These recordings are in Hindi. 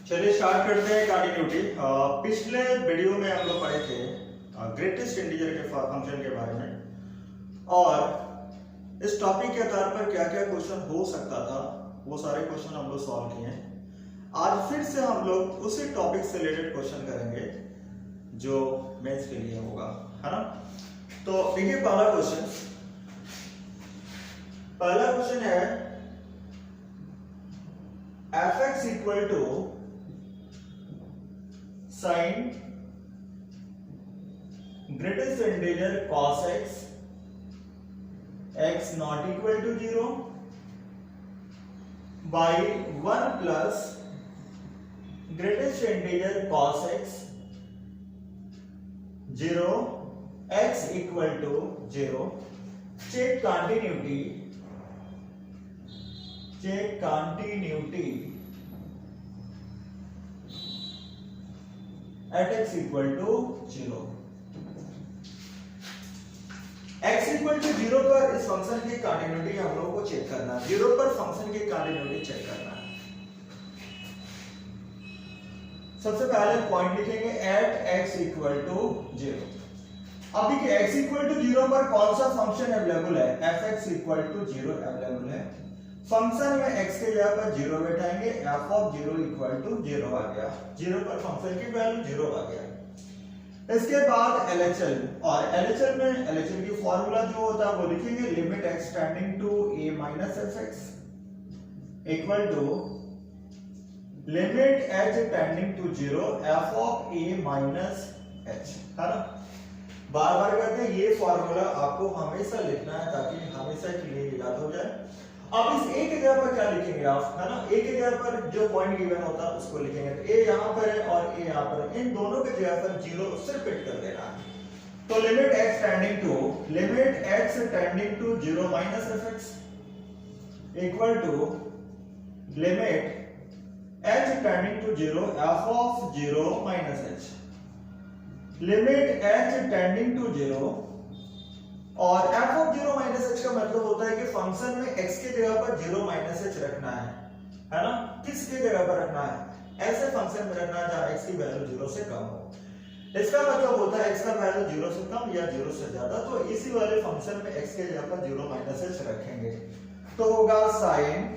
चलिए स्टार्ट करते हैं कंटिन्यूटी। पिछले वीडियो में हम लोग पढ़े थे ग्रेटेस्ट इंटीजर के फंक्शन के बारे में, और इस टॉपिक के आधार पर क्या क्या क्वेश्चन हो सकता था वो सारे क्वेश्चन हम लोग सॉल्व किए हैं। आज फिर से हम लोग उसी टॉपिक से रिलेटेड क्वेश्चन करेंगे जो मेंस के लिए होगा, है ना। तो देखिए पहला क्वेश्चन है f(x) equal to sine greatest integer cos x, x not equal to 0 by 1 plus greatest integer cos x 0, x equal to 0। Check continuity at x equal to 0। x equal to 0 पर इस फंक्शन की कंटिन्यूटी हम लोगों को चेक करना है। 0 पर फंक्शन की कंटिन्यूटी चेक करना है। सबसे पहले पॉइंट लिखेंगे at x इक्वल टू 0। अब देखिए x इक्वल टू 0 पर कौन सा फंक्शन अवेलेबल है? fx इक्वल टू 0 अवेलेबल है। फंक्शन में x के जगह पर 0 बैठाएंगे, f ऑफ 0 इक्वल टू 0 आ गया। 0 पर फंक्शन की वैल्यू 0 आ गया। इसके बाद LHL, और LHL में LHL की फॉर्मूला जो होता है वो लिखेंगे limit x tending to a minus fx equal to limit h tending to 0 f of a minus h, है ना। बार बार कहते हैं ये फॉर्मूला आपको हमेशा लिखना है ताकि हमेशा के लिए याद हो जाए। अब इस a की जगह पर क्या लिखेंगे आप, है ना। a की जगह पर जो पॉइंट गिवन होता है उसको लिखेंगे। तो a यहां पर है और a यहां पर है, इन दोनों की जगह पर 0 सिर्फ फिट कर देना है। तो limit x tending to 0 minus fx equal to limit h tending to 0 f of 0 minus h। Limit h tending to 0 और f ऑफ 0 माइनस h का मतलब होता है कि फंक्शन में x की जगह पर 0 माइनस h रखना है ना। किसकी जगह पर रखना है? ऐसे फंक्शन में रखना है जहां x की वैल्यू 0 से कम हो। इसका मतलब होता है x का वैल्यू 0 से कम या 0 से ज्यादा, तो इसी वाले फंक्शन में x की जगह पर 0 माइनस h रखेंगे। तो होगा sine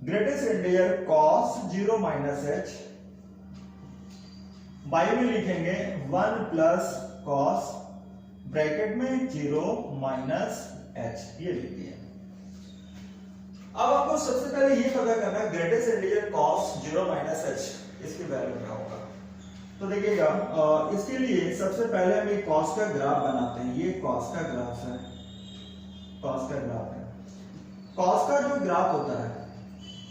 greatest integer cos 0 minus h, by में लिखेंगे 1 प्लस cos ब्रैकेट में 0 माइनस h, ये लिख दिया। अब आपको सबसे पहले ये पता करना है greatest integer cos 0 minus h इसकी वैल्यू क्या होगा। तो देखिएगा इसके लिए सबसे पहले हम एक cos का ग्राफ बनाते हैं। ये cos का ग्राफ है, cos का ग्राफ है। cos का जो ग्राफ होता है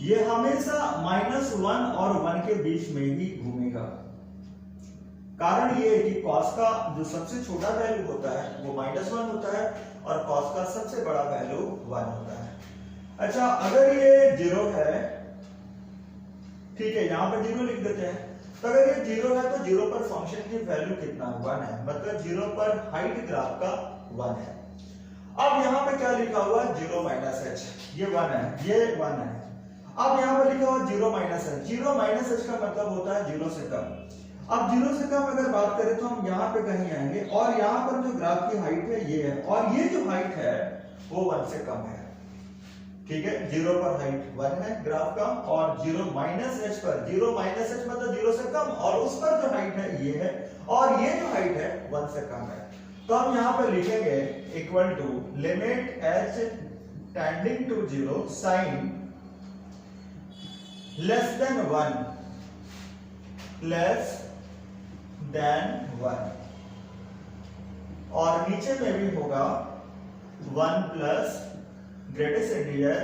ये हमेशा -1 और 1 के बीच में ही घूमेगा। कारण ये है कि cos का जो सबसे छोटा वैल्यू होता है वो -1 होता है और cos का सबसे बड़ा वैल्यू 1 होता है। अच्छा, अगर ये 0 है, ठीक है, यहां पर 0 लिख देते हैं। तो अगर ये 0 है तो 0 पर फंक्शन की वैल्यू कितना? 1 है, मतलब 0 पर हाइट ग्राफ का 1 है। अब यहां पे क्या लिखा हुआ? 0 माइनस h, ये 1 है, ये 1 है। अब यहां पर लिखा हुआ 0 माइनस h। 0 माइनस h का मतलब होता है 0 से कम। अब 0 से कम अगर बात करें तो हम यहाँ पे कहीं आएंगे और यहाँ पर जो ग्राफ की हाइट है ये है, और ये जो हाइट है वो 1 से कम है, ठीक है। 0 पर हाइट 1 है ग्राफ का, और 0 माइनस h पर, 0 माइनस h मतलब 0 से कम, और उस पर जो हाइट है ये है, और ये जो हाइट है 1 से कम है। तो हम यहाँ पर लिखेंगे equal to limit h tending to 0 sine less than 1 less than 1, और नीचे में भी होगा 1 plus greatest integer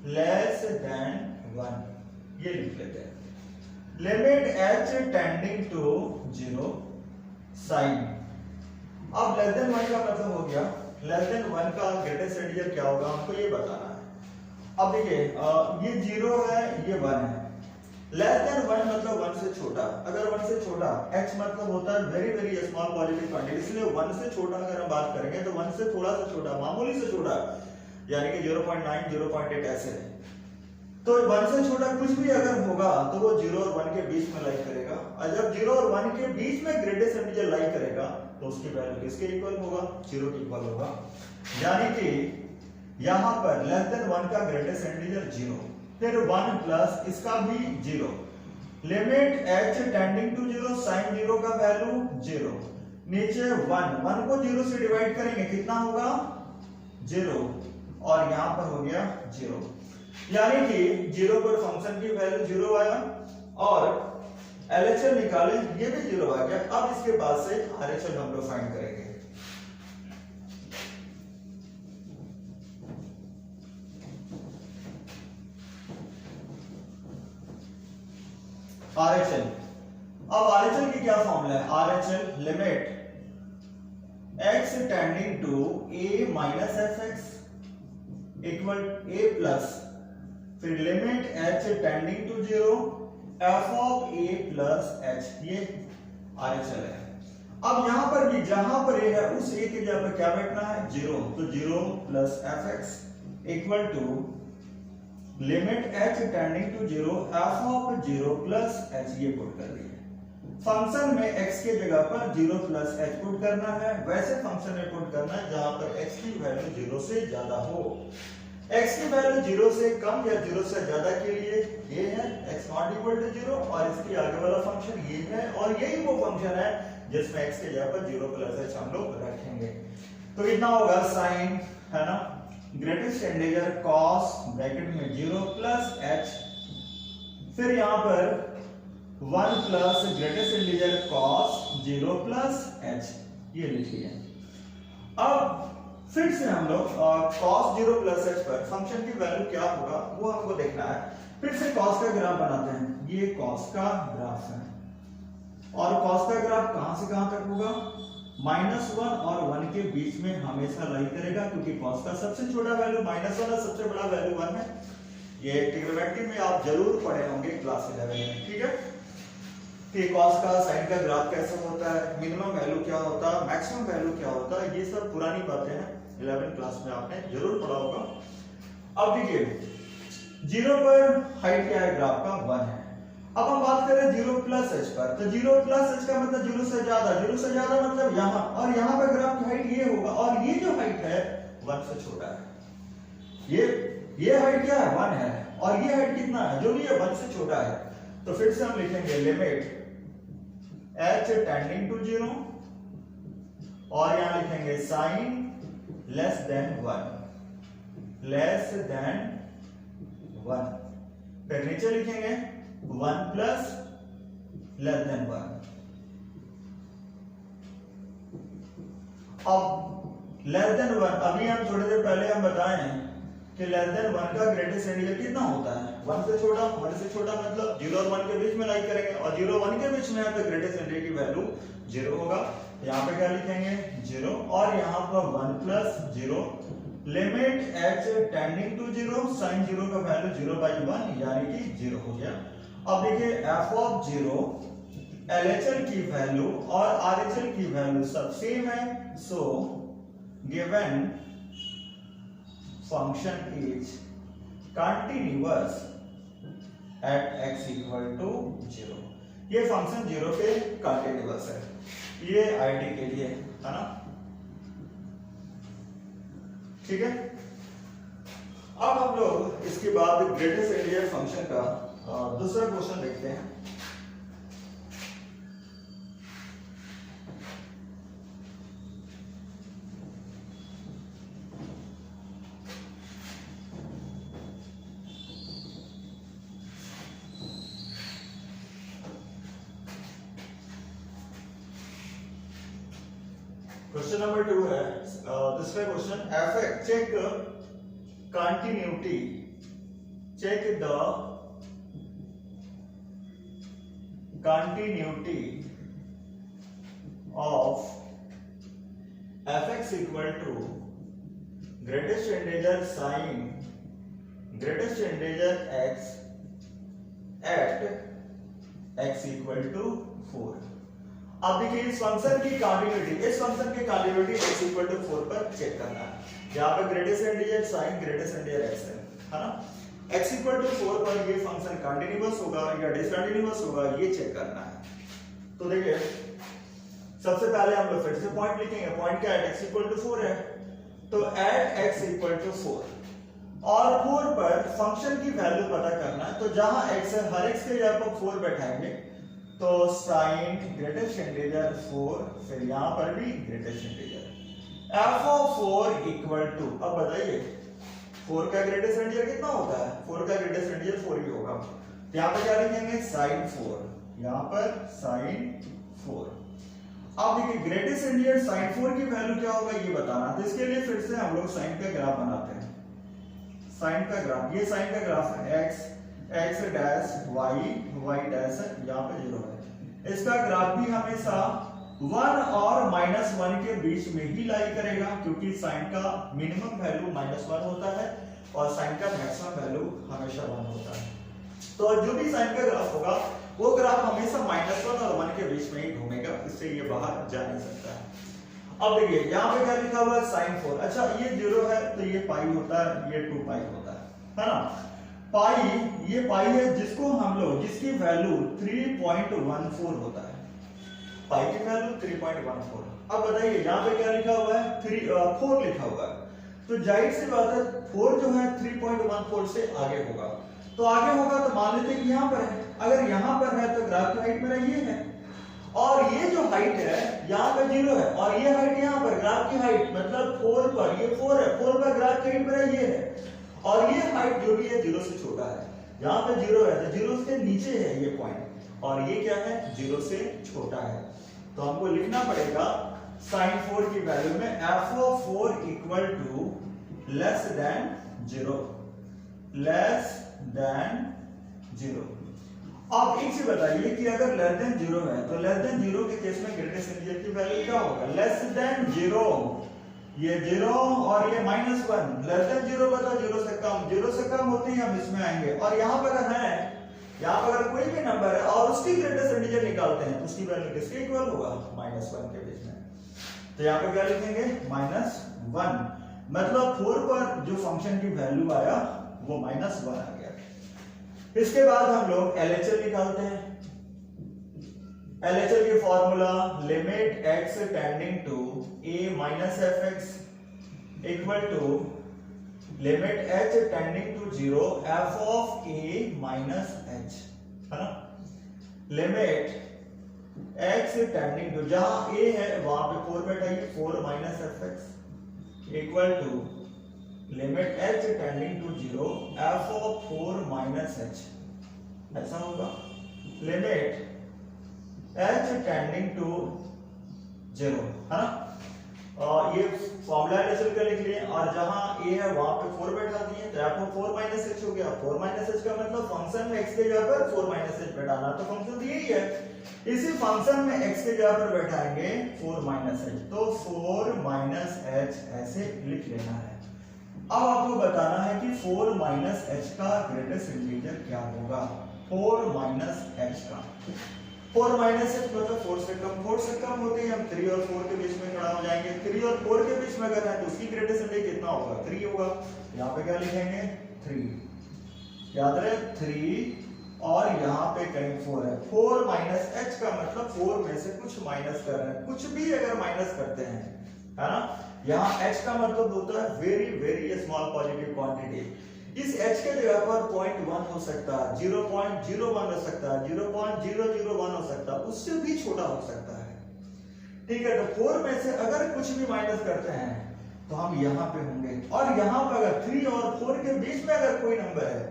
less than 1, ये लिख लेते हैं। Limit h tending to 0 sine, अब लेस देन 1 का मतलब हो गया, लेस देन 1 का ग्रेटेस्ट इंटीजर क्या होगा हमको ये बताना है। अब देखिए ये 0 है, ये 1 है। लेस देन 1 मतलब 1 से छोटा। अगर 1 से छोटा, x मतलब होता है very very small positive quantity, इसलिए 1 से छोटा अगर हम बात करेंगे तो 1 से थोड़ा सा छोटा, मामूली से छोटा, यानी कि 0.9 0.8 ऐसे। तो 1 से छोटा कुछ भी अगर होगा तो वो 0 और 1 के बीच में लाई करेगा, और जब 0 और 1 के बीच में ग्रेटेस्ट इंटीजर लाई करेगा तो उसकी वैल्यू किसके इक्वल होगा? 0 के इक्वल होगा। यानी कि यहां पर लेस देन 1 का ग्रेटेस्ट इंटीजर 0, फिर 1 प्लस इसका भी 0, limit h tending to 0, sine 0 का वैल्यू 0, नीचे 1 को 0 से डिवाइड करेंगे कितना होगा? 0, और यहां पर हो गया 0, यानी कि 0 पर फंक्शन की वैल्यू 0 आया, और LHS निकाले ये भी 0 आ गया। अब इसके बाद से RHS हम लोग फाइंड करेंगे। RHS, अब RHS की क्या फॉर्मूला है? RHS limit x tending to a minus fx equal a plus, फिर limit h tending to 0 f of a plus h, ये RHS है। अब यहां पर भी जहां पर a है उस a के जगह पर क्या बैठना है? 0, तो 0 plus fx equal to limit h tending to 0 f of 0 plus h, ये पुट कर दिया। फंक्शन में x के जगह पर 0 प्लस h पुट करना है, वैसे फंक्शन में पुट करना है जहां पर x की वैल्यू 0 से ज्यादा हो। x की वैल्यू 0 से कम या 0 से ज्यादा के लिए ये है x नॉट इक्वल टू 0, और इसके आगे वाला फंक्शन ये है, और यही वो फंक्शन है जिसमें x के जगह पर 0 प्लस h हम लोग रखेंगे। तो कितना होगा? साइन है ना, ग्रेटेस्ट इंटीजर cos ब्रैकेट में 0 प्लस h, फिर यहां पर 1 plus greatest integer cos 0 plus h, ये लिखिए। अब फिर से हम लोग cos 0 प्लस h पर फंक्शन की वैल्यू क्या होगा वो हमको देखना है। फिर से cos का ग्राफ बनाते हैं, ये cos का ग्राफ है, और cos का ग्राफ कहां से कहां तक होगा? -1 और 1 के बीच में हमेशा लाई करेगा, क्योंकि cos का सबसे छोटा वैल्यू -1 है, सबसे बड़ा वैल्यू 1 है। ये ट्रिग्नोमेट्री में आप जरूर पढ़े होंगे क्लास 11 में, ठीक है? कि cos का साइन का ग्राफ कैसे होता है, मिनिमम वैल्यू क्या होता है, मैक्सिमम वैल्यू क्या होता है, ये सब पुरानी बातें हैं, 11th क्लास में आपने जरूर पढ़ा होगा। अब देखिए 0 पर हाइट क्या है ग्राफ का? 1 है। अब हम बात करें 0 प्लस h पर, तो 0 प्लस h का मतलब 0 से ज्यादा, 0 से ज्यादा मतलब यहां, और यहां पर ग्राफ की हाइट ये होगा, और ये जो हाइट है 1 से छोटा है। ये हाइट क्या है? 1 है, और ये हाइट कितना है? जो भी है 1 से छोटा है। तो फिर से हम लिखेंगे लिमिट h टेंडिंग टू 0, और यहां लिखेंगे sine less than 1, less than 1, फिर नीचे लिखेंगे 1 प्लस लेस देन 1। अब लेस देन 1, अभी हम थोड़ी देर पहले हम बताएं कि लेस देन 1 का ग्रेटेस्ट इंटीजर कितना होता है? 1 से छोटा। 1 से छोटा मतलब 0 और 1 के बीच में लाई करेंगे, और 0 और 1 के बीच में है तो ग्रेटेस्ट इंटीजर की वैल्यू 0 होगा। यहाँ पे क्या लिखेंगे? 0, और यहाँ पर 1 plus 0, limit h tending to 0, sine 0 का वैल्यू 0/1 यानी कि 0 हो गया। अब देखिए f ऑफ 0 LHS की वैल्यू और RHS की वैल्यू सब सेम है, so given function is continuous at x equal to 0। ये फंक्शन 0 पे कंटिन्यूअस है, ये आईडी के लिए है ना, ठीक है। अब हम लोग इसके बाद ग्रेटेस्ट इंटीजर फंक्शन का दूसरा क्वेश्चन देखते हैं। क्वेश्चन नंबर 2 है, दूसरा question, fx check continuity, check the continuity of fx equal to greatest integer sine greatest integer x at x equal to 4। अब देखिए इस फंक्शन की कंटिन्यूटी, इस फंक्शन की कंटिन्यूटी x इक्वल टू 4 पर चेक करना है। यहाँ पे greatest integer sine greatest integer x है ना। x इक्वल टू 4 पर ये फंक्शन कंटिन्यूअस होगा या डिसकंटिन्यूअस होगा, ये चेक करना है। तो देखिए सबसे पहले हम लोग फिर से पॉइंट लिखेंगे। पॉइंट क्या है, x इक्वल टू 4 है, तो एट x इक्वल टू 4 और 4 पर फंक्शन की वैल्यू पता करना है। तो जहां x है, हर x के जगह पर 4 बैठाएंगे, तो साइन ग्रेटेस्ट इंटीजर 4, फिर यहां पर भी greatest integer f of 4 equal to, अब बताइए 4 का ग्रेटेस्ट इंटीजर कितना होता है, 4 का ग्रेटेस्ट इंटीजर 4 ही होगा। यहां पर क्या लिखेंगे, साइन 4, यहां पर साइन 4। अब देखिए ग्रेटेस्ट इंटीजर साइन 4 की वैल्यू क्या होगा ये बताना, तो इसके लिए फिर से हम लोग साइन का ग्राफ बनाते हैं। साइन का ग्राफ, ये साइन का ग्राफ है, x डैश y डैश यहाँ पे 0 है। इसका ग्राफ भी हमेशा 1 और -1 के बीच में ही लाई करेगा, क्योंकि साइन का मिनिमम वैल्यू -1 होता है और साइन का मैक्सिमम वैल्यू हमेशा 1 होता है। तो जो भी साइन का ग्राफ होगा वो ग्राफ हमेशा -1 और 1 के बीच में ही घूमेगा, इससे ये बाहर जा नहीं सकता है। अब देखिए यहाँ पे क्या लिखा हुआ है, sin 4। अच्छा ये 0 है तो ये पाई होता है, ये 2 पाई होता है ना। पाई, ये पाई है जिसको हम लोग, जिसकी वैल्यू 3.14 होता है, पाई की वैल्यू 3.14। अब बताइए यहाँ पे क्या लिखा हुआ है, 4 लिखा हुआ है, तो जाहिर सी बात है 4 जो है 3.14 से आगे होगा। तो आगे होगा तो मान लेते हैं कि यहाँ पर है, अगर यहाँ पर है तो ग्राफ की हाइट मेरा ये है, और ये जो हाइट है यहाँ पर 0 है, और ये हाइट यहाँ पर ग्राफ की हाइट मतलब 4 पर, ये 4 है, 4 पर ग्राफ की हाइट मेरा ये है, और ये हाइट जो भी है 0 से छोटा है। यहाँ पे 0 है तो 0 से नीचे है ये पॉइंट, और ये क्या है 0 से छोटा है। तो हमको लिखना पड़ेगा sin 4 की वैल्यू में f of 4 equal to less than 0, less than 0। अब एक चीज बताइए कि अगर लेस देन 0 है तो लेस देन 0 के केस में ग्रेटेस्ट इंटीजर की वैल्यू क्या होगा, लेस देन 0, ये 0 और ये -1, लेस देन 0 बताओ 0 से कम, 0 से कम होते ही हम इसमें आएंगे। और यहाँ पर अगर है, यहाँ पर अगर कोई भी नंबर है और उसकी ग्रेटेस्ट इंटीजर निकालते हैं तो उसकी वैल्यू किसके इक्वल होगा, -1 के बीच में। तो यहाँ पे क्या लिखेंगे, -1, मतलब 4 पर जो फंक्शन की वैल्यू आया वो -1 आ गया। इसके बाद हम लोग LHL निकालते हैं। LHL की formula limit x tending to a minus fx equal to limit h tending to 0 f of a minus h, है ना। लिमिट x टेंडिंग टू, जहां a है वहां पे 4 बैठाइए, 4 minus fx equal to limit h tending to 0 f of 4 minus h, ऐसा होगा। लिमिट h टेंडिंग टू 0, है ना। ये फॉर्मूला LHL का लिख लिए, और जहां a है वहां पे 4 बैठा दिए, तो f ऑफ 4 माइनस h हो गया। 4 माइनस h का मतलब फंक्शन में x के जगह पर 4 माइनस h बैठाना, तो फंक्शन यही है। इसी फंक्शन में x के जगह पर बैठाएंगे 4 माइनस h, तो 4 माइनस h ऐसे लिख लेना है। अब आपको बताना है कि 4 माइनस h का ग्रेटेस्ट इंटीजर क्या होगा। 4 माइनस h का, 4 माइनस h मतलब 4 से कम, 4 से कम होते ही हम 3 और 4 के बीच में खड़ा हो जाएंगे। 3 और 4 के बीच में अगर है तो उसकी ग्रेटेस्ट इंटीजर कितना होगा, 3 होगा। यहाँ पे क्या लिखेंगे, 3, याद रहे 3, और यहाँ पे कहीं 4 है। 4 माइनस h का मतलब 4 में से कुछ माइनस कर रहे हैं, कुछ भी अगर माइनस करते हैं, है ना। यहाँ h का मतलब होता है very very small positive quantity. इस h के जगह पर 0.1 हो सकता है, 0.01 हो सकता है, 0.001 हो सकता है, उससे भी छोटा हो सकता है, ठीक है। तो 4 में से अगर कुछ भी माइनस करते हैं तो हम यहाँ पे होंगे, और यहाँ पर अगर 3 और 4 के बीच में अगर कोई नंबर है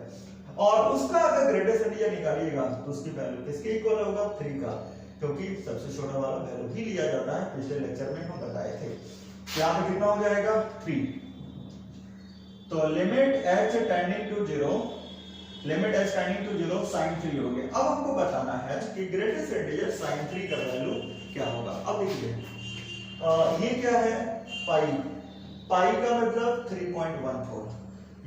और उसका अगर ग्रेटेस्ट इंटीजर निकालिएगा तो उसकी वैल्यू किसके इक्वल होगा, 3 का, क्योंकि सबसे छोटा वाला वैल्यू ही लिया जाता है। पिछले लेक्चर में हम बताए थे। यहाँ पे कितना हो जाएगा, 3। तो limit h tending to 0, limit h tending to 0 sin 3 हो गया। अब हमको बताना है कि ग्रेटेस्ट इंटीजर sin 3 का वैल्यू क्या होगा। अब देखिए ये क्या है, पाई, पाई का मतलब 3.14,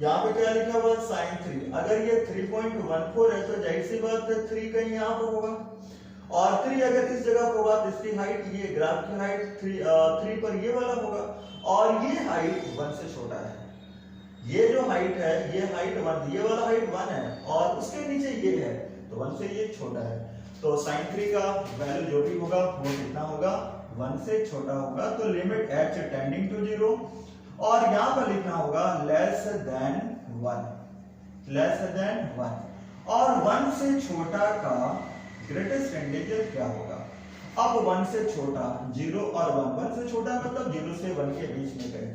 यहाँ पे क्या लिखा हुआ sin 3। अगर ये 3.14 है तो जाहिर सी बात है 3 कहीं यहाँ पर होगा, और 3 अगर इस जगह होगा तो इसकी हाइट, ये ग्राफ की हाइट 3 पर ये वाला होगा, और ये हाइट 1 से छोटा है। ये जो हाइट है ये हाइट 1, ये वाला हाइट 1 है और उसके नीचे ये है तो 1 से ये छोटा है, तो sin 3 का वैल्यू जो भी होगा वो कितना होगा, 1 से छोटा होगा। तो लिमिट h टेंडिंग टू 0 और यहां पर लिखना होगा लेस देन 1, लेस देन 1 और 1 से छोटा का ग्रेटेस्ट इंटीजर क्या होगा। अब 1 से छोटा 0 और 1 से छोटा मतलब 0 से 1 के बीच में गए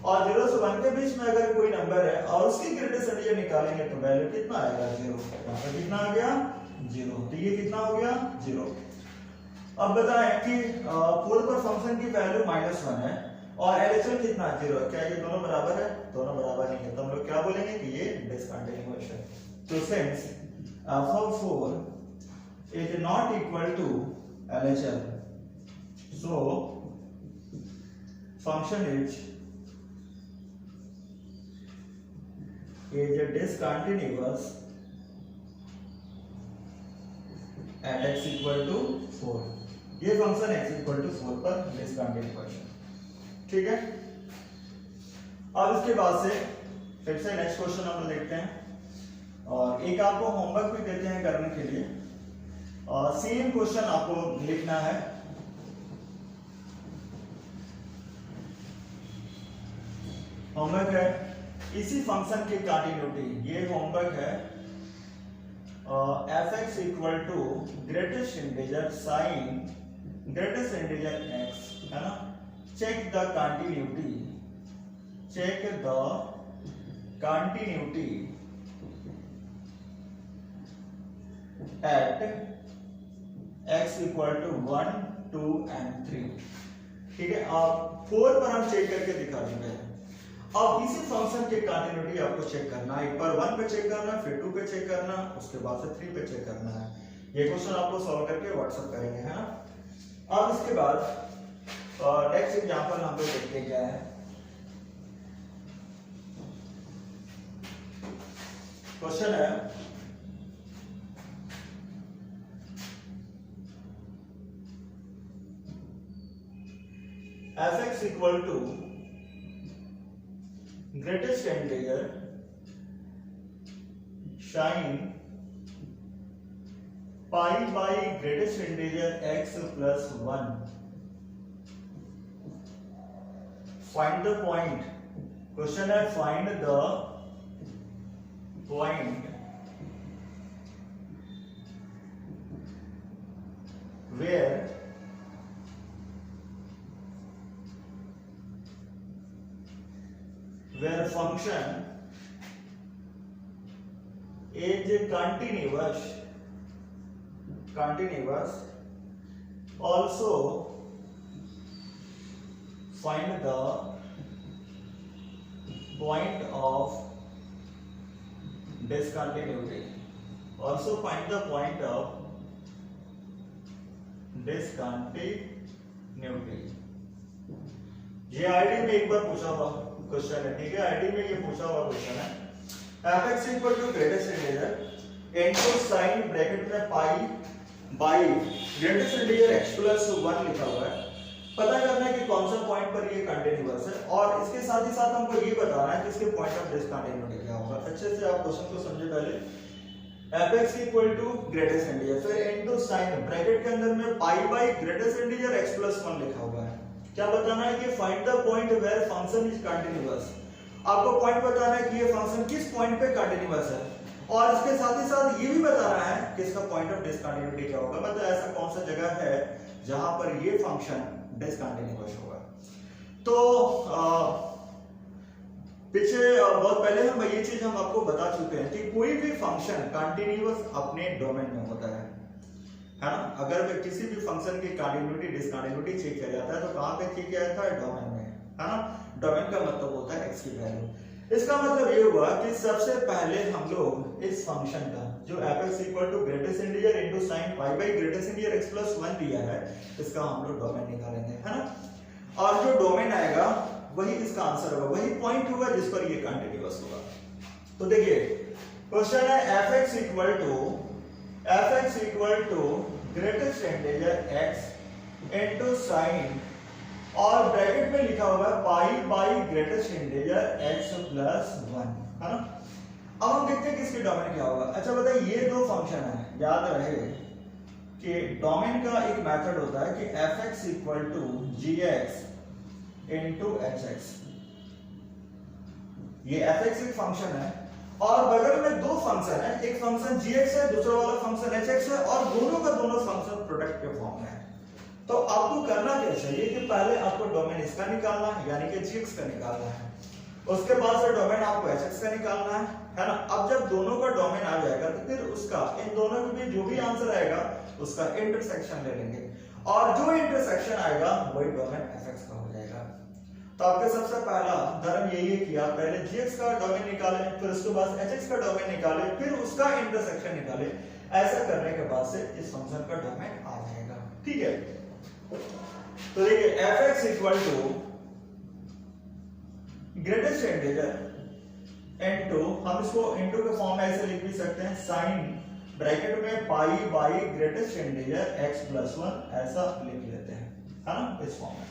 और 0 से 1 के बीच में अगर कोई नंबर है और उसकी ग्रेटेस्ट इंटीजर निकालेंगे तो वैल्यू कितना आएगा, 0। यहाँ पर कितना आ गया, 0। तो ये कितना हो गया, 0। अब बताएं कि 4 पर फंक्शन की वैल्यू -1 है और LHS कितना 0 है, क्या ये दोनों बराबर है, दोनों बराबर नहीं है, तो हम लोग क्या बोलेंगे कि ये डिसकंटीन्यूअस है। तो since f of 4 is not equal to LHS, so function is discontinuous at x equal to 4। ये फंक्शन x equal to 4 पर डिसकंटिन्यूअस है, ठीक है। अब इसके बाद से फिर से नेक्स्ट क्वेश्चन हम देखते हैं और एक आपको होमवर्क भी देते हैं करने के लिए और सेम क्वेश्चन आपको लिखना है। होमवर्क है इसी फंक्शन की कंटिन्यूटी, ये होमवर्क है fx equal to greatest integer sine greatest integer x, है ना। Check the continuity, check the continuity at x equal to 1, 2 and 3, ठीक है। अब 4 पर हम चेक करके दिखा चुके हैं। अब इसी फंक्शन की कंटिन्यूटी आपको चेक करना है, एक बार 1 पे चेक करना, फिर 2 पे चेक करना, उसके बाद से 3 पे चेक करना है। ये क्वेश्चन आपको सॉल्व करके व्हाट्सएप करेंगे, है ना। अब इसके बाद नेक्स्ट एग्जांपल हम लोग देखते हैं क्या है। क्वेश्चन है fx equal to greatest integer sin pi by greatest integer x plus 1, find the point। Question है find the point where function is continuous, also find the point of discontinuity, also find the point of discontinuity। ये आईडी में एक बार पूछा हुआ क्वेश्चन है, ठीक है। आईडी में ये पूछा हुआ क्वेश्चन है fx equal to greatest integer into sine bracket में pi by greatest integer x plus 1 लिखा हुआ है। पता करना है कि कौन सा पॉइंट पर ये कंटीन्यूअस है और इसके साथ ही साथ हमको ये बताना है कि इसके पॉइंट ऑफ डिसकंटीन्यूटी क्या होगा। अच्छे से आप क्वेश्चन को समझे पहले। fx equal to greatest integer फिर इनटू साइन ब्रैकेट के अंदर में pi by greatest integer x plus 1 लिखा हुआ है। क्या बताना है कि find the point where function is continuous. आपको पॉइंट बताना है कि ये फंक्शन किस पॉइंट पे कंटीन्यूअस है और इसके साथ ही साथ ये भी बताना है कि इसका पॉइंट ऑफ डिसकंटीन्यूटी क्या होगा, मतलब ऐसा कौन सा जगह है जहां पर ये फंक्शन डिसकंटीन्यूअस होगा। तो पीछे बहुत पहले हम ये चीज हम आपको बता चुके हैं कि कोई भी फंक्शन कंटीन्यूअस अपने डोमेन में होता है ना। अगर किसी भी फंक्शन की कंटीन्यूटी डिसकंटीन्यूटी चेक किया जाता है तो कहां पे चेक किया जाता है, डोमेन में, है ना। डोमेन का मतलब होता है x की वैल्यू। इसका मतलब ये हुआ कि सबसे पहले हम लोग इस फंक्शन का जो fx equal to greatest integer into sin pi by greatest integer x plus 1 दिया है, इसका हम लोग डोमेन निकालेंगे, है ना। और जो डोमेन आएगा वही इसका आंसर होगा, वही पॉइंट होगा जिस पर ये कंटीन्यूअस होगा। तो देखिए क्वेश्चन है fx equal to greatest integer x into sin और ब्रैकेट में लिखा हुआ है pi by greatest integer x plus 1, है ना। अब हम देखते हैं कि इसके डोमेन क्या होगा। अच्छा बताइए, ये दो फंक्शन है, याद रहे कि डोमेन का एक मेथड होता है कि fx equal to gx into hx। ये fx एक फंक्शन है और बगल में दो फंक्शन है, एक फंक्शन gx है, दूसरा वाला फंक्शन hx है, और दोनों का दोनों फंक्शन प्रोडक्ट के फॉर्म में है। तो आपको करना क्या चाहिए कि पहले आपको डोमेन इसका निकालना है, यानी कि gx का निकालना है, उसके बाद से डोमेन आपको hx का निकालना है ना। अब जब दोनों का डोमेन आ जाएगा तो फिर उसका इन दोनों के बीच जो भी आंसर आएगा उसका इंटरसेक्शन ले लेंगे, और जो इंटरसेक्शन आएगा वही डोमेन fx का हो जाएगा। तो आपका सबसे पहला धर्म यही है कि आप पहले gx का डोमेन निकालें, फिर उसके बाद hx का डोमेन निकालें, फिर उसका इंटरसेक्शन निकालें। ऐसा करने के बाद से इस फंक्शन का डोमेन आ जाएगा, ठीक है। तो देखिए fx equal to greatest integer into, हम इसको इनटू के फॉर्म में ऐसे लिख भी सकते हैं, साइन ब्रैकेट में pi by greatest integer x plus 1, ऐसा लिख लेते हैं, है ना, इस फॉर्म में।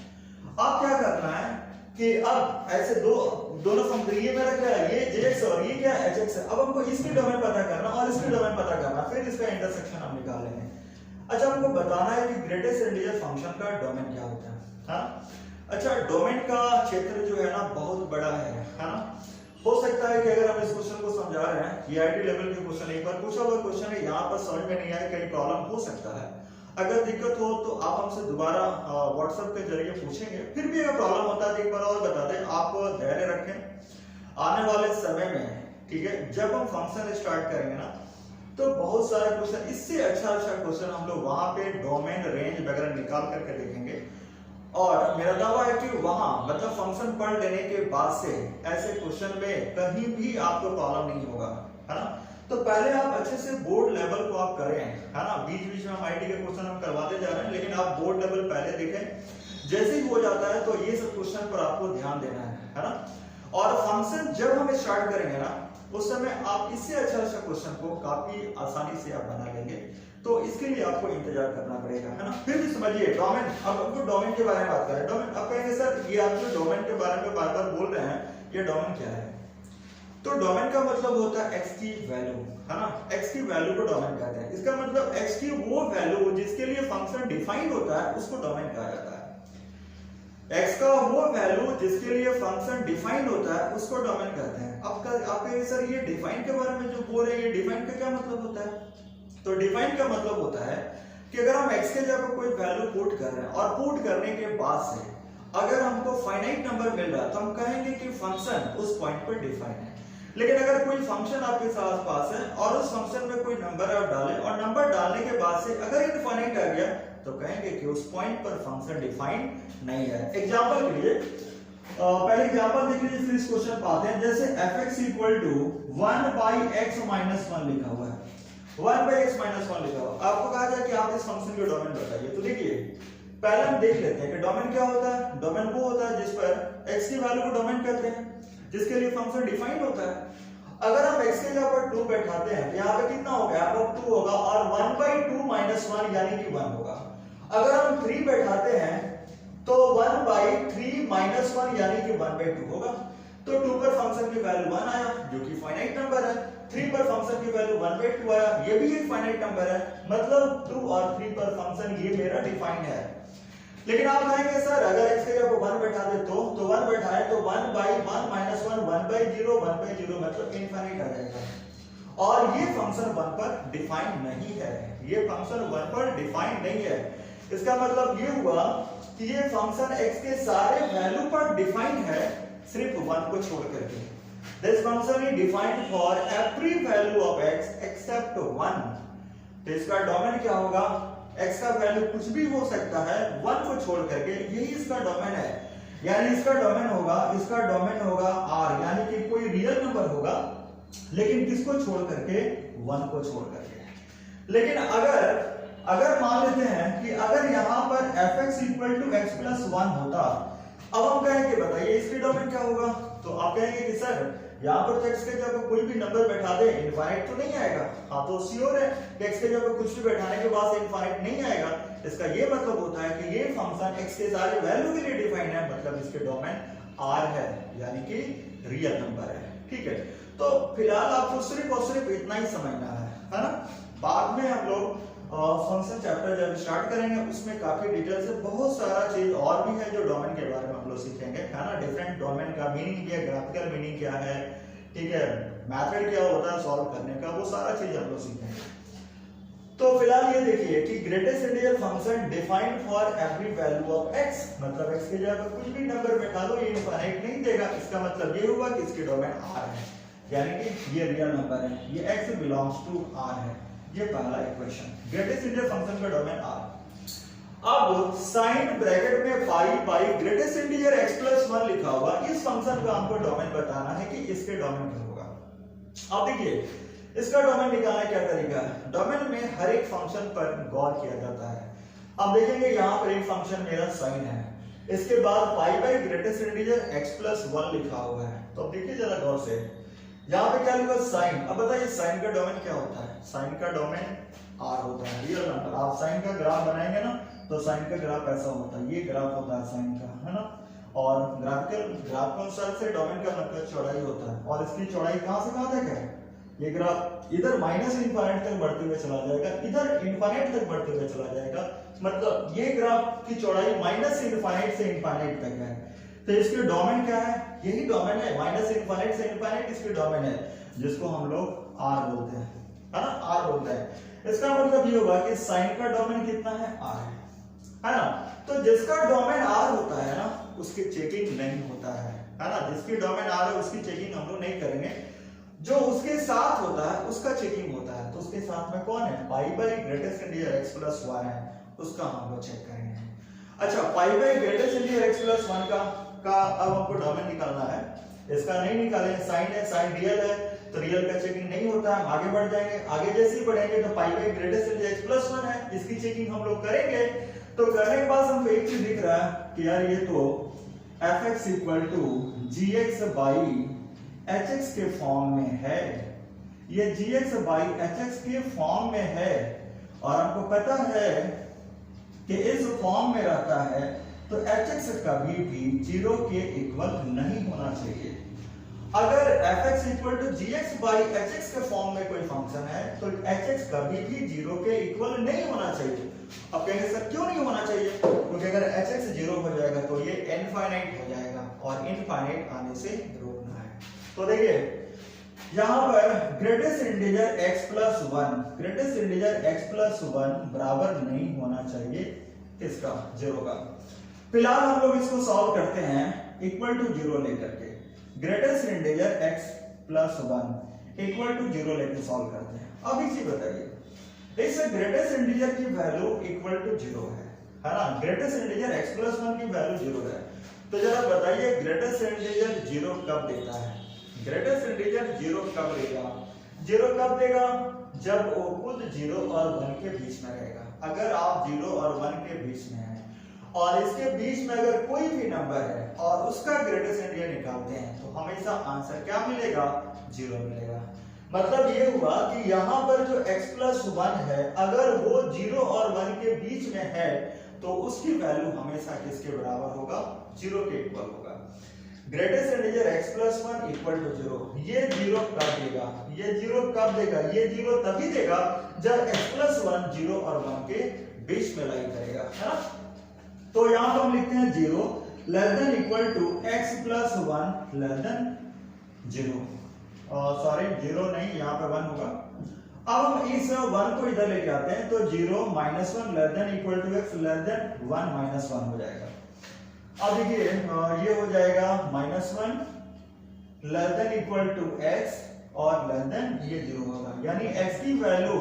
अब क्या करना है कि अब ऐसे दोनों फंक्शन, ये मेरा क्या है, ये jx और ये क्या है hx है। अब हमको इसकी डोमेन पता करना और इसकी डोमेन पता करना, फिर इसका इंटरसेक्शन हम निकाल लेंगे। अच्छा, हमको बताना है कि ग्रेटेस्ट इंटीजर फंक्शन का डोमेन क्या होता है, हाँ। अच्छा, डोमेन का क्षेत्र जो है ना बहुत बड़ा है ना। हो सकता है कि अगर हम इस क्वेश्चन को समझा रहे हैं, ईआईटी लेवल के क्वेश्चन एक बार पूछा हुआ क्वेश्चन है, यहाँ पर समझ में नहीं आया, कहीं प्रॉब्लम हो सकता है। अगर दिक्कत हो तो आप हमसे दोबारा व्हाट्सएप के जरिए पूछेंगे, फिर भी अगर प्रॉब्लम होता है तो एक बार और बता दें। आप धैर्य रखें, आने वाले समय में, ठीक है, जब हम फंक्शन स्टार्ट करेंगे ना तो बहुत सारे क्वेश्चन, इससे अच्छा क्वेश्चन हम लोग वहां पे डोमेन रेंज वगैरह निकाल करके देखेंगे। और मेरा दावा है कि वहां मतलब फंक्शन पढ़ लेने के बाद से ऐसे क्वेश्चन में कहीं भी आपको प्रॉब्लम नहीं होगा, है ना। तो पहले आप अच्छे से बोर्ड लेवल को आप करें, है ना। बीच बीच में हम आईटी के क्वेश्चन हम करवाते जा रहे हैं, लेकिन आप बोर्ड लेवल पहले देखें। जैसे ही हो जाता है तो ये सब क्वेश्चन पर आपको ध्यान देना है ना। और फंक्शन जब हम स्टार्ट करेंगे ना उस समय आप इससे अच्छा क्वेश्चन को काफी आसानी से आप बना लेंगे। तो इसके लिए आपको इंतजार करना पड़ेगा, है ना। फिर भी समझिए डोमेन, अब आपको डोमेन के बारे में बात करें। डोमेन, आप कहेंगे सर ये आप जो डोमेन के बारे में बार बार बोल रहे हैं, ये डोमेन क्या है? तो डोमेन का मतलब होता है x की वैल्यू, है ना। x की वैल्यू को डोमेन कहते हैं। इसका मतलब x की वो वैल्यू जिसके लिए फंक्शन डिफाइंड होता है उसको डोमेन कहा जाता है। x का वो वैल्यू जिसके लिए फंक्शन डिफाइंड होता है उसको डोमेन कहते हैं। अब आप कहेंगे सर ये डिफाइन के बारे में जो बोल रहे हैं, ये डिफाइन का क्या मतलब होता है? तो डिफाइन का मतलब होता है कि अगर हम x के जगह कोई वैल्यू पुट कर रहे हैं और पुट करने के बाद से अगर हमको फाइनाइट नंबर मिल रहा है तो हम कहेंगे कि फंक्शन उस पॉइंट पर डिफाइन है। लेकिन अगर कोई फंक्शन आपके साथ पास है और उस फंक्शन में कोई नंबर आप डालें और नंबर डालने के बाद से अगर इनफाइनाइट आ गया तो कहेंगे कि उस पॉइंट पर फंक्शन डिफाइन नहीं है। एग्जांपल के लिए पहले एग्जांपल देख लीजिए, फिर इस क्वेश्चन पे आते हैं। जैसे fx इक्वल टू 1/x - 1 लिखा हुआ है, 1/x - 1 लिखा हुआ। आपको कहा जाए कि आप इस फंक्शन के डोमेन बताइए। तो देखिए पहले हम देख लेते हैं कि डोमेन क्या होता है। डोमेन वो होता है जिस पर x की वैल्यू को डोमेन कहते हैं, जिसके लिए फंक्शन डिफाइंड होता है। अगर हम x के जगह पर 2 बैठाते हैं तो यहाँ पे कितना होगा? f(2) होगा और 1/2 - 1 यानी कि 1 होगा। अगर हम 3 बैठाते हैं तो 1/3 - 1 यानी कि 1/2 होगा। तो 2 पर फंक्शन की वैल्यू 1 आया जो कि फाइनाइट नंबर है। 3 पर फंक्शन की वैल्यू 1/2 आया, ये भी एक फाइनाइट नंबर है। मतलब 2 और 3 पर फंक्शन ये मेरा डिफाइंड है। लेकिन आप कहेंगे सर अगर x के जगह 1 बैठा दे तो 1 बैठाए तो 1/1 - 1 1/0 1/0 मतलब इनफाइनाइट आ जाएगा। और ये फंक्शन 1 पर डिफाइंड नहीं है, ये फंक्शन 1 पर डिफाइंड नहीं है। इसका मतलब ये हुआ कि ये फंक्शन x के सारे वैल्यू पर डिफाइंड है, सिर्फ 1 को छोड़ करके। This function is defined for every value of x except 1। तो इसका डोमेन क्या होगा? x का वैल्यू कुछ भी हो सकता है 1 को छोड़ करके, यही इसका डोमेन है। यानी इसका डोमेन होगा r, यानी कि कोई रियल नंबर होगा लेकिन किसको छोड़ करके? 1 को छोड़ करके। लेकिन अगर मान लेते हैं कि अगर यहां पर fx equal to x plus 1 होता, अब हम कहेंगे बताइए इसकी डोमेन क्या होगा? तो आप कहेंगे कि सर यहां पर तो x के जगह कोई भी नंबर बैठा दे इनफाइनाइट तो नहीं आएगा। हाँ तो श्योर है कि x के जगह कुछ भी बैठाने के बाद से इनफाइनाइट नहीं आएगा। इसका ये मतलब होता है कि ये फंक्शन x के सारे वैल्यू के लिए डिफाइन है, मतलब इसके डोमेन R है, यानी कि रियल नंबर है। ठीक है, तो फिलहाल आपको सिर्फ और सिर्फ इतना ही समझना है ना। बाद में हम लोग फंक्शन चैप्टर जब स्टार्ट करेंगे उसमें काफी डिटेल से बहुत सारा चीज और भी है जो डोमेन के बारे में हम लोग सीखेंगे, है ना। डिफरेंट डोमेन का मीनिंग क्या है, ग्राफिकल मीनिंग क्या है, ठीक है, मेथड क्या होता है सॉल्व करने का, वो सारा चीज हम लोग सीखेंगे। तो फिलहाल ये देखिए कि greatest integer function defined for every value of x, मतलब x के जगह कुछ भी नंबर बैठा दो ये इनफाइनाइट नहीं देगा। इसका मतलब ये हुआ कि इसके डोमेन R है, यानी कि ये रियल नंबर है, ये x बिलोंग्स टू R है। ये पहला इक्वेशन, ग्रेटेस्ट इंटीजर फंक्शन का डोमेन R। अब साइन ब्रैकेट में पाई ग्रेटेस्ट इंटीजर x प्लस 1 लिखा हुआ, इस फंक्शन का हमको डोमेन बताना है कि इसके डोमेन क्या होगा। अब देखिए इसका डोमेन निकालने क्या तरीका है, डोमेन में हर एक फंक्शन पर गौर किया जाता है। अब देखेंगे यहाँ पर एक फंक्शन मेरा साइन है, इसके बाद पाई by greatest integer x plus 1 लिखा हुआ है। तो अब देखिए जरा गौर से, यहाँ पे क्या लिखा साइन। अब बताइए साइन का डोमेन क्या होता है, साइन का डोमेन R होता है, रियल नंबर। आप साइन का ग्राफ बनाएंगे ना तो साइन का ग्राफ ऐसा होता है, ये ग्राफ होता है साइन का, है ना। और ग्राफिकल ग्राफ अनुसार से डोमेन का मतलब चौड़ाई होता है, और इसकी चौड़ाई कहां से कहां तक है, ये ग्राफ इधर माइनस इनफाइनाइट तक बढ़ते हुए चला जाएगा, इधर इनफाइनाइट तक बढ़ते हुए चला जाएगा, मतलब ये ग्राफ की चौड़ाई माइनस इनफाइनाइट से इनफाइनाइट तक है। तो इसके डोमेन क्या है, यही डोमेन है, माइनस इनफाइनाइट से इनफाइनाइट इसके डोमेन है, जिसको हम लोग R बोलते हैं, है ना, R बोलते हैं। इसका मतलब ये होगा कि साइन का डोमेन कितना है, R है ना। तो जिसका डोमेन R होता है ना उसकी चेकिंग नहीं होता है ना, जिसकी डोमेन R है उसकी चेकिंग हम लोग नहीं करेंगे, जो उसके साथ होता है उसका चेकिंग होता है। तो उसके साथ में कौन है, pi by greatest integer x plus 1 है, उसका हम लोग चेक करेंगे। अच्छा, पाई by greatest integer x plus 1 का अब हमको डोमेन निकालना है, इसका नहीं निकाले, साइन है, साइन रियल है तो रियल का चेकिंग नहीं होता है। हम आगे बढ़ जाएंगे, आगे जैसे ही बढ़ेंगे तो पाई by greatest integer x plus 1 है, इसकी चेकिंग हम लोग करेंगे। तो करने के बाद हमको एक चीज दिख रहा है कि यार ये तो fx equal to gx by hx के फॉर्म में है, ये gx बाई hx के फॉर्म में है, और हमको पता है कि इस फॉर्म में रहता है तो hx कभी भी 0 के इक्वल नहीं होना चाहिए। अगर fx equal to gx by hx के फॉर्म में कोई फंक्शन है तो hx कभी भी 0 के इक्वल नहीं होना चाहिए। अब कहेंगे सर क्यों नहीं होना चाहिए, क्योंकि अगर hx 0 हो जाएगा तो ये इनफाइनाइट हो जाएगा, और इनफाइनाइट आने से रोकना है। तो देखिए यहाँ पर greatest integer x plus 1, greatest integer x plus 1 बराबर नहीं होना चाहिए किसका, 0 का। फिलहाल हम लोग इसको सॉल्व करते हैं इक्वल टू 0 लेकर के, greatest integer x plus 1 equal to 0 लेकर सॉल्व करते हैं। अब इसी बताइए इस ग्रेटेस्ट इंटीजर की वैल्यू इक्वल टू 0 है ना, ग्रेटेस्ट इंटीजर x प्लस 1 की वैल्यू 0 है। तो जरा बताइए ग्रेटेस्ट इंटीजर 0 कब देता है, ग्रेटेस्ट इंटीजर 0 कब देगा, 0 कब देगा, जब वो खुद 0 और 1 के बीच में रहेगा। अगर आप 0 और 1 के बीच में हैं और इसके बीच में अगर कोई भी नंबर है और उसका ग्रेटेस्ट इंटीजर निकालते हैं तो हमेशा आंसर क्या मिलेगा, 0 मिलेगा। मतलब ये हुआ कि यहाँ पर जो x प्लस 1 है अगर वो 0 और 1 के बीच में है तो उसकी वैल्यू हमेशा किसके बराबर होगा, 0 के इक्वल होगा। Greatest integer x plus 1 equal to 0, ये 0 कब देगा, ये 0 कब देगा, ये 0 तभी देगा जब x प्लस 1 0 और 1 के बीच में लाई करेगा, है ना। तो यहाँ पर हम लिखते हैं 0 less than equal to x plus 1 less than 0, sorry 0 नहीं, यहाँ पे 1 होगा। अब हम इस 1 को इधर लेके आते हैं तो 0 minus 1 less than equal to x less than 1 minus 1 हो जाएगा। अब देखिए ये हो जाएगा minus 1 less than equal to x और लेस देन ये 0 होगा, यानी x की वैल्यू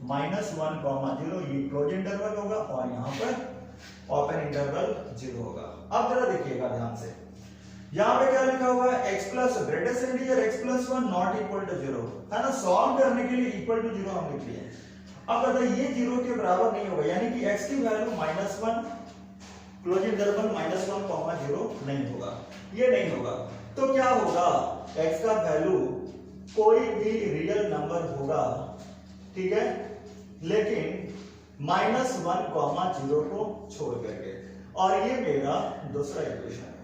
माइनस 1 कॉमा 0, ये क्लोज इंटरवल होगा और यहाँ पर ओपन इंटरवल 0 होगा। अब जरा देखिएगा ध्यान से, यहाँ पे क्या लिखा हुआ है, x plus greatest integer x plus 1 not equal to 0, है ना। सॉल्व करने के लिए इक्वल टू 0 हम लिख लिए। अब बताइए ये 0 के बराबर नहीं होगा, यानी कि x की value minus 1 close interval minus 1 comma 0 नहीं होगा, ये नहीं होगा। तो क्या होगा, x का वैल्यू कोई भी रियल नंबर होगा, ठीक है, लेकिन -1,0 को छोड़ करके, और ये मेरा दूसरा इक्वेशन है।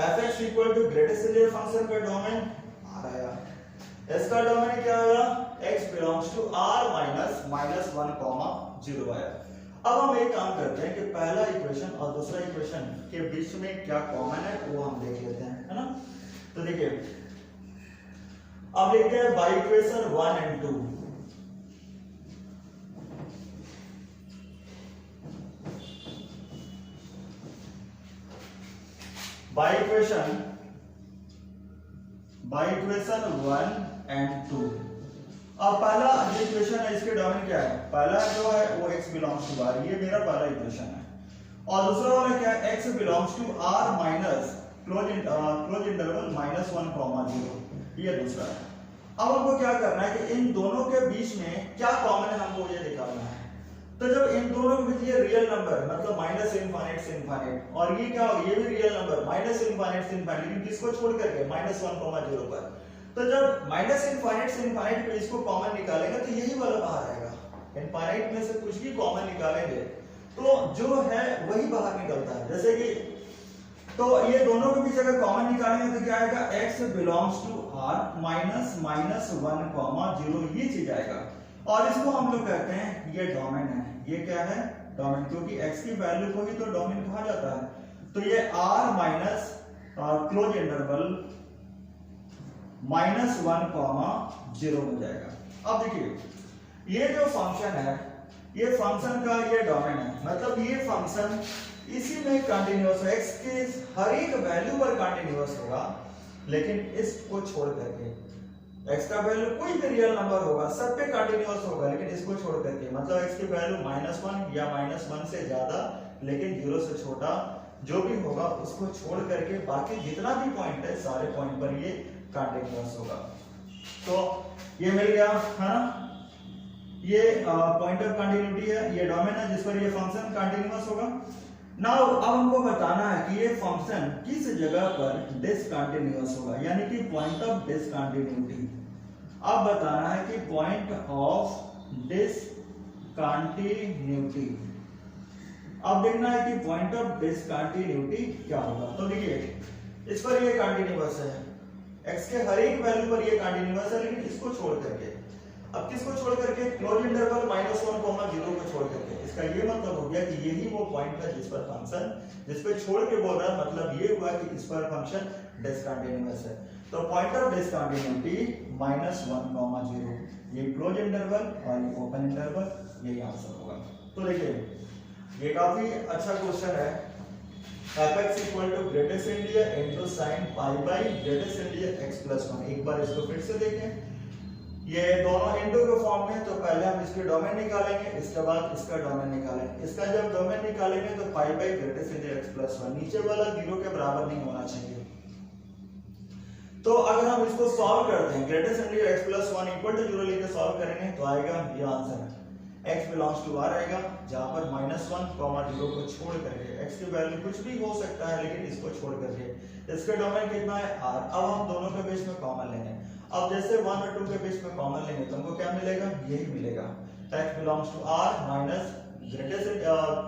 f(x) equal to greatest integer function का डोमेन R आया, इसका डोमेन क्या आया, x बिलोंग्स टू R -1,0 आया। अब हम एक काम करते हैं कि पहला इक्वेशन और दूसरा इक्वेशन के बीच में क्या कॉमन है वो हम देख लेते हैं, है ना। तो देखिए अब लिखते हैं by equation 1 and 2। By equation 1 and 2। अब पहला जो इक्वेशन है इसके डोमेन क्या है, पहला जो है वो x बिलोंग्स टू R, ये मेरा पहला इक्वेशन है, और दूसरा वाला क्या है, x belongs to R minus close interval -1,0, ये दूसरा है। अब हमको क्या करना है कि इन दोनों के बीच में क्या कॉमन है हमको ये निकालना है। तो जब इन दोनों के बीच ये रियल नंबर मतलब -∞ से ∞, और ये क्या होगा, ये भी रियल नंबर -∞ से ∞, लेकिन किसको छोड़ करके -1,0 पर। तो जब -∞ से ∞ पे इसको कॉमन निकालेंगे तो यही वाला बाहर आएगा। इनफाइनाइट में से कुछ भी कॉमन निकालेंगे तो जो है वही बाहर निकलता है। जैसे कि तो ये दोनों के बीच अगर कॉमन निकालेंगे तो क्या आएगा, x बिलोंग्स टू R -1,0, ये चीज आएगा, और इसको हम लोग कहते हैं ये डोमेन है। ये क्या है, डोमेन, क्योंकि x की वैल्यू को ही तो डोमेन कहा जाता है। तो ये R माइनस क्लोज इंटरवल -1,0 हो जाएगा। अब देखिए ये जो फंक्शन है, ये फंक्शन का ये डोमेन है, मतलब ये फंक्शन इसी में कंटिन्यूअस है, x के हर एक वैल्यू पर कंटिन्यूअस होगा, लेकिन इसको छोड़ करके x का वैल्यू कोई भी रियल नंबर होगा सब पे कंटिन्यूअस होगा, लेकिन इसको छोड़ करके मतलब x की वैल्यू -1 या -1 से ज्यादा लेकिन 0 से छोटा जो भी होगा उसको छोड़ करके बाकी जितना भी पॉइंट है सारे पॉइंट पर ये कंटिन्यूअस होगा। तो ये मिल गया है ना, ये पॉइंट ऑफ कंटिन्यूटी है, ये डोमेन है जिस पर ये फंक्शन कंटिन्यूअस होगा। नाउ अब हमको बताना है कि ये फंक्शन किस जगह पर डिसकंटिन्यूअस होगा, यानी कि पॉइंट ऑफ डिसकंटिन्यूटी। अब बताना है कि पॉइंट ऑफ डिसकंटिन्यूटी, अब देखना है कि पॉइंट ऑफ डिसकंटिन्यूटी क्या होगा। तो देखिए इस पर ये कंटिन्यूअस है, x के हर एक वैल्यू पर ये कंटिन्यूअस है, लेकिन इसको छोड़ करके, अब किसको छोड़ करके, क्लोज इंटरवल -1,0 को छोड़ करके। इसका ये मतलब हो गया कि यही वो पॉइंट है जिस पर फंक्शन, जिस पे छोड़ के बोल रहा है, मतलब ये हुआ कि इस पर फंक्शन डिसकंटिन्यूअस है। तो पॉइंट ऑफ डिसकंटिन्यूटी -1,0, ये क्लोज इंटरवल और ये ओपन इंटरवल, यही आंसर होगा। तो देखिए ये काफी अच्छा क्वेश्चन है। f(x) equal to greatest integer into sin pi by greatest integer x plus 1। एक बार इसको फिर से देखें, ये दोनों इनटू के फॉर्म में, तो पहले हम इसके डोमेन निकालेंगे, इसके बाद इसका डोमेन निकालेंगे। इसका जब डोमेन निकालेंगे तो पाई by greatest integer x plus 1, नीचे वाला 0 के बराबर नहीं होना चाहिए। तो अगर हम इसको सॉल्व करते हैं, greatest integer x plus 1 equal to 0 लेके सॉल्व करेंगे तो आएगा ये आंसर है, x बिलोंग्स टू R आएगा, जहां पर -1,0 को छोड़ करके, x की वैल्यू कुछ भी हो सकता है लेकिन इसको छोड़ करके, इसका डोमेन कितना है R। अब हम दोनों के बीच में कॉमन लेंगे, अब जैसे 1 और 2 के बीच में कॉमन लेंगे तो हमको क्या मिलेगा, यही मिलेगा, x belongs to R minus greatest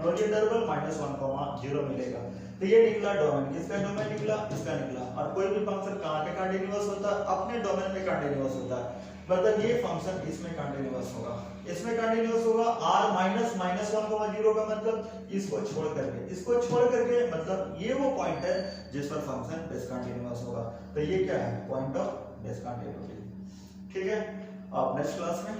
close interval -1,0 मिलेगा। तो ये निकला डोमेन, किसका डोमेन निकला, इसका निकला। और कोई भी फंक्शन कहां पे कंटीन्यूअस होता है, अपने डोमेन में कंटीन्यूअस होता है, मतलब ये फंक्शन इसमें कंटीन्यूअस होगा, इसमें कंटीन्यूअस होगा। r -1,0 का मतलब इसको छोड़ करके, इसको छोड़ करके मतलब ये वो पॉइंट है जिस पर फंक्शन डिसकंटीन्यूअस होगा। तो ये क्या है, पॉइंट ऑफ डिसकंटीन्यूटी। ठीक है, अब नेक्स्ट क्लास में